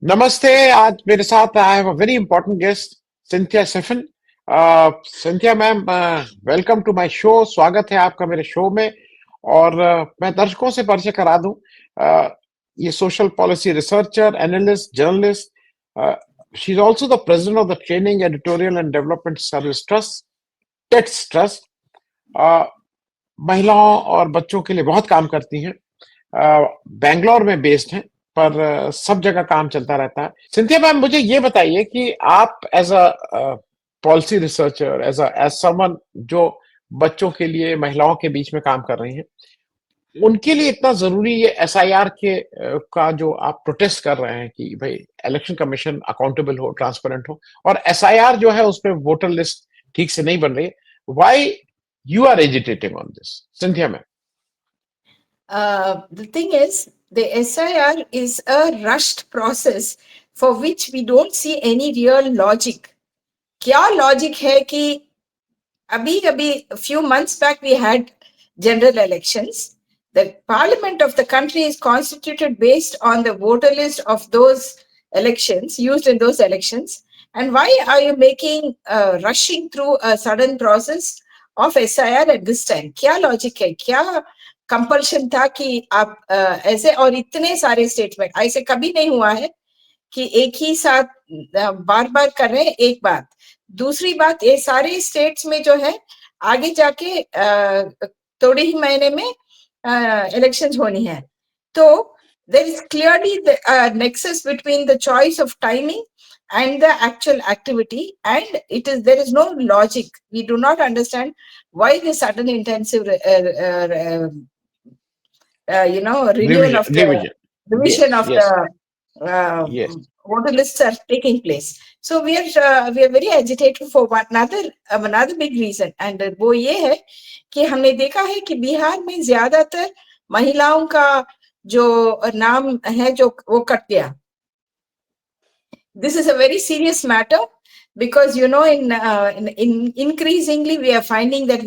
नमस्ते। आज मेरे साथ I have a very important guest Cynthia Stephen. Cynthia ma'am, welcome to my show. स्वागत है आपका मेरे शो में। और मैं दर्शकों से परिचय करा दूं। ये social policy researcher, analyst, journalist. She is also the president of the training, editorial and development service trust, TEDS trust. महिलाओं और बच्चों के लिए बहुत काम करती हैं। बैंगलोर में बेस्ड हैं, पर सब जगह काम चलता रहता है। सिंथिया मैम, मुझे ये बताइए कि आप as a policy researcher, as someone जो बच्चों के लिए, महिलाओं के बीच में काम कर रही हैं, उनके लिए इतना जरूरी ये एसआईआर के का जो आप प्रोटेस्ट कर रहे हैं कि भाई इलेक्शन कमीशन अकाउंटेबल हो, ट्रांसपेरेंट हो, और एसआईआर जो है उसमें वोटर लिस्ट ठीक से नहीं बन रही है। Why you are agitating on this, Cynthia ma'am? The thing is, the SIR is a rushed process for which we don't see any real logic. क्या logic है कि अभी a few months back we had general elections. The parliament of the country is constituted based on the voter list of those elections, used in those elections. And why are you making rushing through a sudden process of SIR at this time? क्या logic है? क्या compulsion था कि आप ऐसे, और इतने सारे स्टेट्स में ऐसे कभी नहीं हुआ है कि एक ही साथ बार बार कर रहे हैं। एक बात, दूसरी बात, ये सारे स्टेट्स में जो है आगे जाके थोड़े ही महीने में इलेक्शंस होनी है। तो there is clearly the nexus between the choice of timing and the actual activity, and there is no logic. We do not understand why the sudden intensive renewal of the Revision. revision Yes, of yes, the uh, yes. voter lists are taking place. So we are very agitated for another big reason, and वो ये है कि हमने देखा है कि बिहार में ज्यादातर महिलाओं का जो नाम है जो वो कट गया. This is a very serious matter because in increasingly we are finding that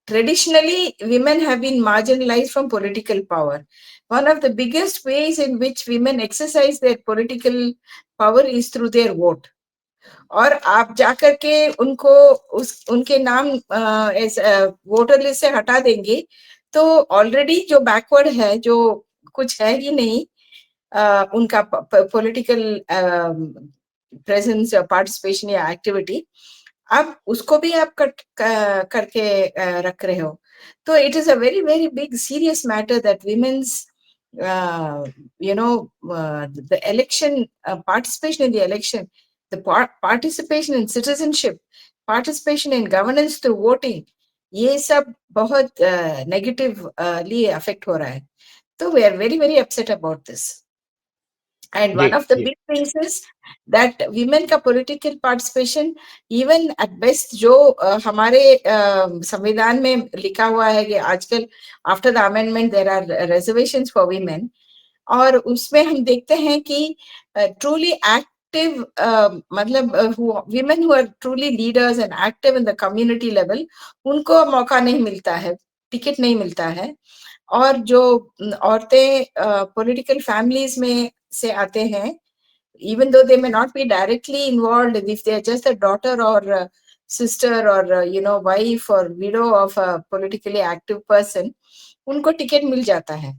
traditionally, women have been marginalized from political power. One of the biggest ways in which women exercise their political power is through their vote. और आप जाकर के उनके नाम voter list से हटा देंगे तो ऑलरेडी जो बैकवर्ड है, जो कुछ है ही नहीं उनका पॉलिटिकल प्रेजेंस या पार्टिसिपेशन या एक्टिविटी, अब उसको भी आप कट करके रख रहे हो. तो it is a very very big serious matter that women's the election participation in the election, the participation in citizenship, participation in governance through voting, ये सब बहुत negatively affect हो रहा है. So we are very very upset about this. And ji, one of the ji. big things is that women का political participation, even at best, जो हमारे संविधान में लिखा हुआ है कि आजकल after the amendment there are reservations for women, और उसमें हम देखते हैं कि truly active मतलब women who are truly leaders and active in the community level, उनको मौका नहीं मिलता है, टिकट नहीं मिलता है. और जो औरतें पॉलिटिकल फैमिलीज में से आते हैं, even though they may not be directly involved, if they are just a daughter or a sister or wife or widow of a politically active person, उनको टिकट मिल जाता है.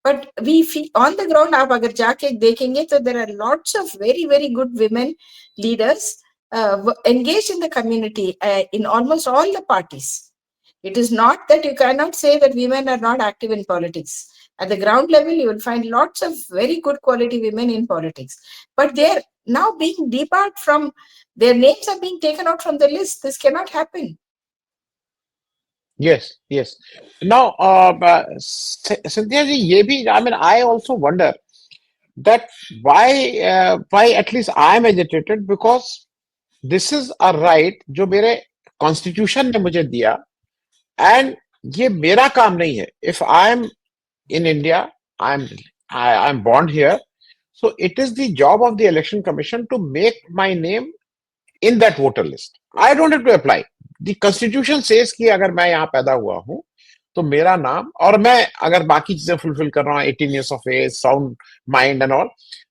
But we feel on the ground, आप अगर जाके देखेंगे तो there are lots of very very good women leaders engaged in the community in almost all the parties. It is not that you cannot say that women are not active in politics. At the ground level, you will find lots of very good quality women in politics. But they are now being debarred from, their names are being taken out from the list. This cannot happen. Yes, yes. Now, Cynthia ji, ये भी, I mean, I also wonder that why at least I am agitated, because this is a right जो मेरे constitution ने मुझे दिया, and ये मेरा काम नहीं है. If I am in India, I am born here, so it is the job of the election commission to make my name in that voter list. I don't have to apply. The constitution says कि अगर मैं यहाँ पैदा हुआ हूँ तो मेरा नाम, और मैं अगर बाकी चीजें फुलफिल कर रहा हूँ, 18 years of age, sound mind and all,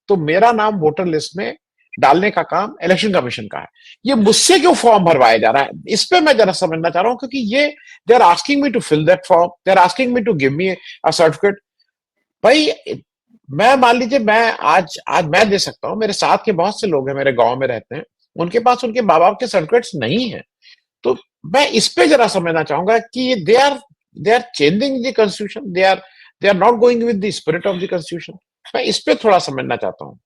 तो मेरा नाम वोटर लिस्ट में डालने का काम इलेक्शन कमीशन का है। ये मुझसे क्यों फॉर्म भरवाया जा रहा है, इस पे मैं जरा समझना चाह रहा हूँ, क्योंकि ये they are asking me to fill that form, they are asking me to give me a certificate. भाई मैं मान लीजिए मैं आज आज मैं दे सकता हूँ, मेरे साथ के बहुत से लोग हैं, मेरे गांव में रहते हैं, उनके पास उनके माँ बाप के सर्टिफिकेट्स नहीं है। तो मैं इस पे जरा समझना चाहूंगा कि they are changing the constitution, they are not going with the spirit of the constitution. मैं इस पे थोड़ा समझना चाहता हूँ।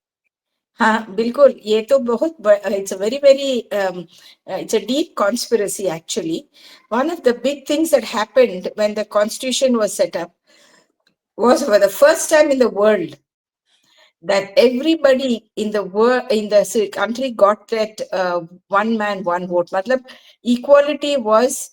हाँ, बिल्कुल, ये तो बहुत it's a very very it's a deep conspiracy actually. One of the big things that happened when the constitution was set up was for the first time in the world that everybody in the world in the country got that one man one vote. Matlab equality was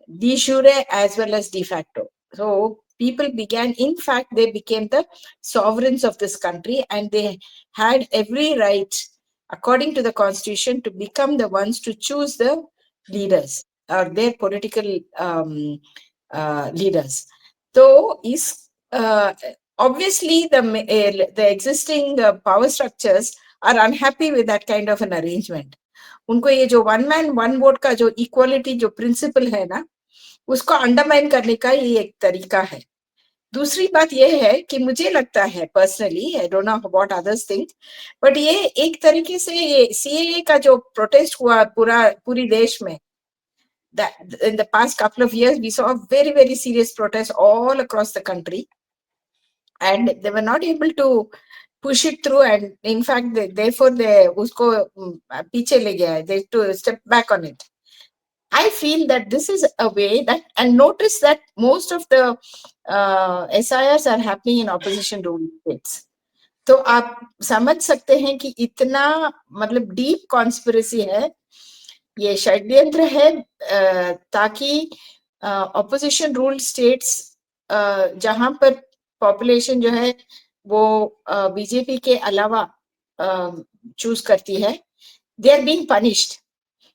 de jure as well as de facto. So people began, in fact, they became the sovereigns of this country, and they had every right, according to the constitution, to become the ones to choose the leaders or their political leaders. So is obviously the existing power structures are unhappy with that kind of an arrangement. उनको ये जो one man one vote का जो equality जो principal है ना, उसको undermine करने का ये एक तरीका है. दूसरी बात ये है कि मुझे लगता है personally, I don't know what others think, but ये एक तरीके से ये सीएए का जो प्रोटेस्ट हुआ पूरी देश में, that in the past couple of years we saw very very serious protests all across the country, and they were not able to push it through, and in fact therefore they usko piche le gaya, they to step back on it. I feel that this is a way that, and notice that most of the SIRs are happening in opposition rule states. तो आप समझ सकते हैं कि इतना मतलब deep conspiracy है, ये षड्यंत्र है ताकि ऑपोजिशन रूल स्टेट्स जहां पर पॉपुलेशन जो है वो बीजेपी के अलावा चूज करती है, दे आर बीइंग पनिश्ड.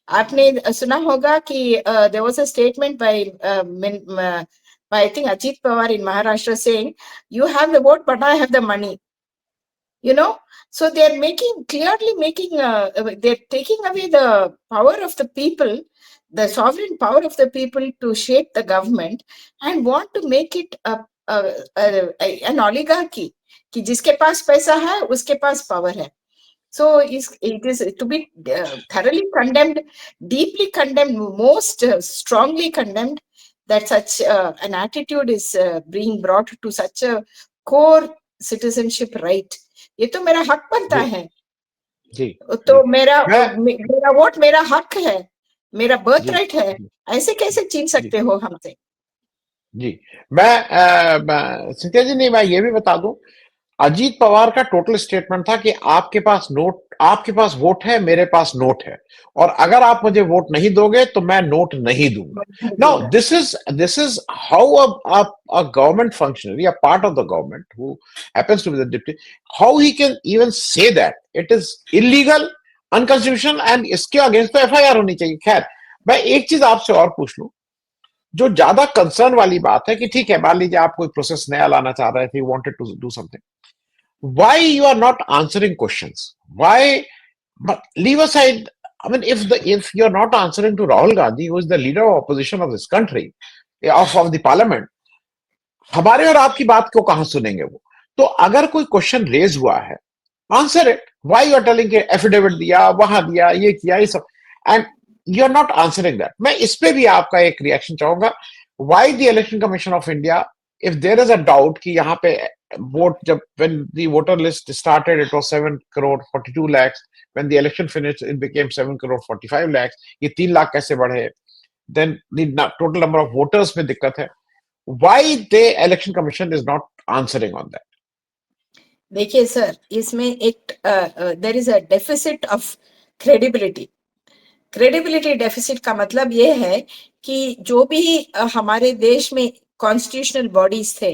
आपने सुना होगा कि there was a statement by I think Ajit Pawar in Maharashtra saying, you have the vote but I have the money. You know, so they're clearly making they're taking away the power of the people, the sovereign power of the people to shape the government, and want to make it an oligarchy कि जिसके पास पैसा है उसके पास power है. So it is to be thoroughly condemned, deeply condemned, most strongly condemned, that such an attitude is being brought to such a core citizenship right. ये तो मेरा हक बनता जी है. जी तो जी मैं मेरा वोट मेरा हक है, मेरा बर्थ जी राइट है. जी ऐसे कैसे छीन जी सकते हो हमसे? जी सत्या जी, नहीं, मैं ये भी बता दूं, अजीत पवार का टोटल स्टेटमेंट था कि आपके पास वोट है, मेरे पास नोट है, और अगर आप मुझे वोट नहीं दोगे तो मैं नोट नहीं दूंगा. Now this is how a government functionary, a part of the government who happens to be the deputy, how he can even say that it is illegal, unconstitutional, and इसके against तो FIR होनी चाहिए. खैर, मैं एक चीज आपसे और पूछ लूं, जो ज्यादा कंसर्न वाली बात है कि ठीक है, मान लीजिए आप कोई प्रोसेस नया लाना चाह रहे थे, wanted to do something, why you are not answering questions, why, but leave aside, I mean, if you're not answering to Rahul Gandhi, who is the leader of opposition of this country, of the parliament, हमारे और आपकी बात को कहां सुनेंगे वो? तो अगर कोई क्वेश्चन रेज हुआ है, answer it. Why you are telling affidavit दिया, वहां दिया, ये किया, ये सब, and you are not answering that. मैं इस पे भी आपका एक रिएक्शन चाहूंगा. Why the election commission of India, if there is a doubt कि यहाँ पे वोट, जब when the voter list started it was 7 crore 42 lakhs, when the election finished it became 7 crore 45 lakhs, ये 3 लाख कैसे बढ़े, then the total number of voters में दिक्कत है. why the election commission is not answering on that? देखिए sir, इसमें एक there is a deficit of credibility. Credibility deficit का मतलब ये है कि जो भी हमारे देश में कॉन्स्टिट्यूशनल बॉडीज थे,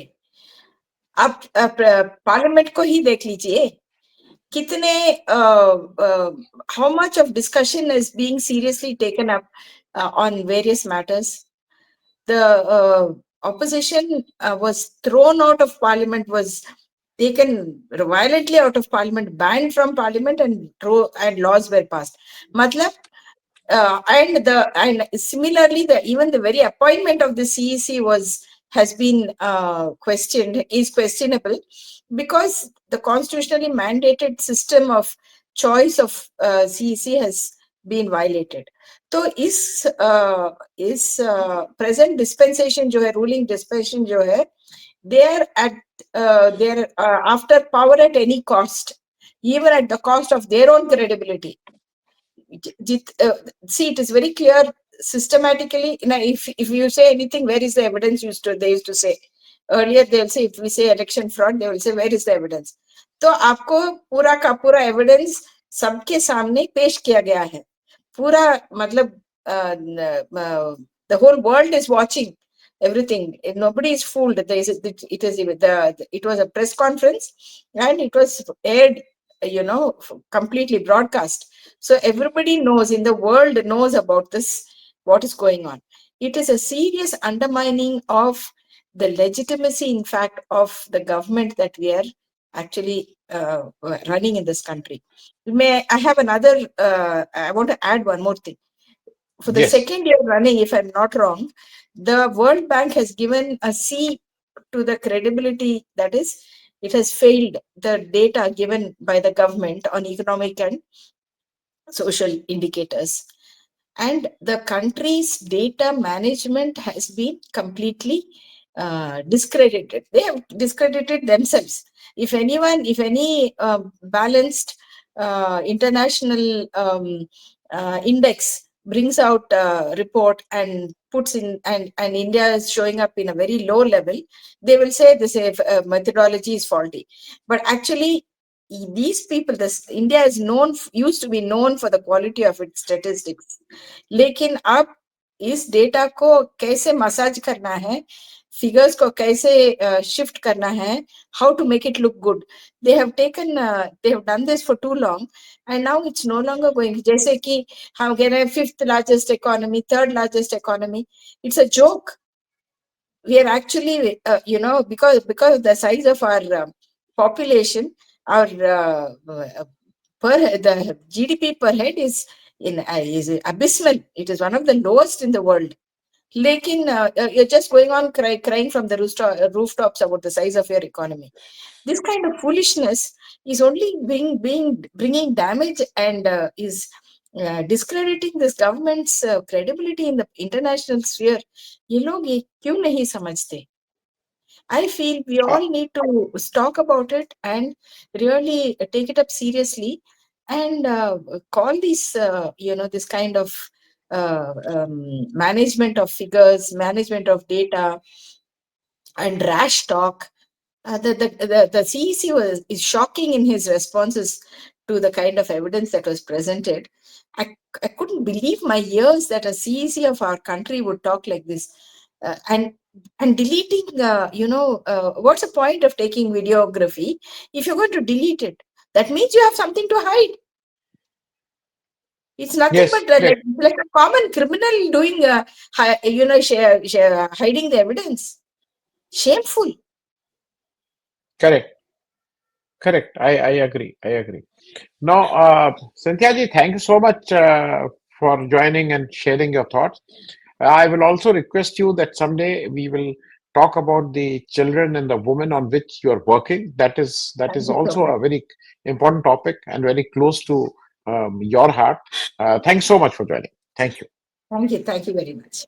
आप पार्लियामेंट को ही देख लीजिए, कितने how much of discussion is being seriously taken up on various matters. The opposition was thrown out of parliament, was taken violently out of parliament, banned from parliament, and laws were passed. Matlab, and similarly, even the very appointment of the CEC has been is questionable, because the constitutionally mandated system of choice of CEC has been violated. तो इस present dispensation जो है, ruling dispensation जो है, they are after power at any cost, even at the cost of their own credibility. See, it is very clear systematically. If you say anything, where is the evidence? They used to say earlier, they'll say, if we say election fraud, they will say, where is the evidence? तो आपको पूरा का पूरा evidence सबके सामने पेश किया गया है. पूरा मतलब the whole world is watching everything. Nobody is fooled. It was a press conference, and it was aired, completely broadcast. So everybody knows in the world knows about this, what is going on. It is a serious undermining of the legitimacy, in fact, of the government that we are actually running in this country. I have another, I want to add one more thing. For the Yes. second year running, if I'm not wrong, the World Bank has given a C to the credibility, that is, it has failed the data given by the government on economic and social indicators. And the country's data management has been completely discredited. They have discredited themselves. If any balanced international index brings out a report and puts in, and India is showing up in a very low level, they will say this methodology is faulty. But actually, these people, India is used to be known for the quality of its statistics. लेकिन अब इस data को कैसे massage करना है, figures को कैसे shift करना है, how to make it look good. They have done this for too long, and now it's no longer going. जैसे कि हम कह रहे हैं fifth largest economy, third largest economy. It's a joke. We are actually, because of the size of our population, our the GDP per head is abysmal. It is one of the lowest in the world. Lekin, you're just going on crying from the rooftops about the size of your economy. This kind of foolishness is only bringing damage, and is discrediting this government's credibility in the international sphere. ये लोग ये क्यों नहीं समझते? I feel we all need to talk about it and really take it up seriously, and call these, this kind of management of figures, management of data, and rash talk. The CEC is shocking in his responses to the kind of evidence that was presented. I couldn't believe my ears that a CEC of our country would talk like this. And deleting, what's the point of taking videography if you're going to delete it? That means you have something to hide. It's nothing Yes, but correct. like a common criminal doing, hiding the evidence. Shameful. Correct. Correct. I agree. I agree. Now, Cynthia ji, thank you so much for joining and sharing your thoughts. I will also request you that someday we will talk about the children and the women on which you are working. That is Thank you so also much. a very important topic and very close to your heart. Thanks so much for joining. Thank you. Thank you. Thank you very much.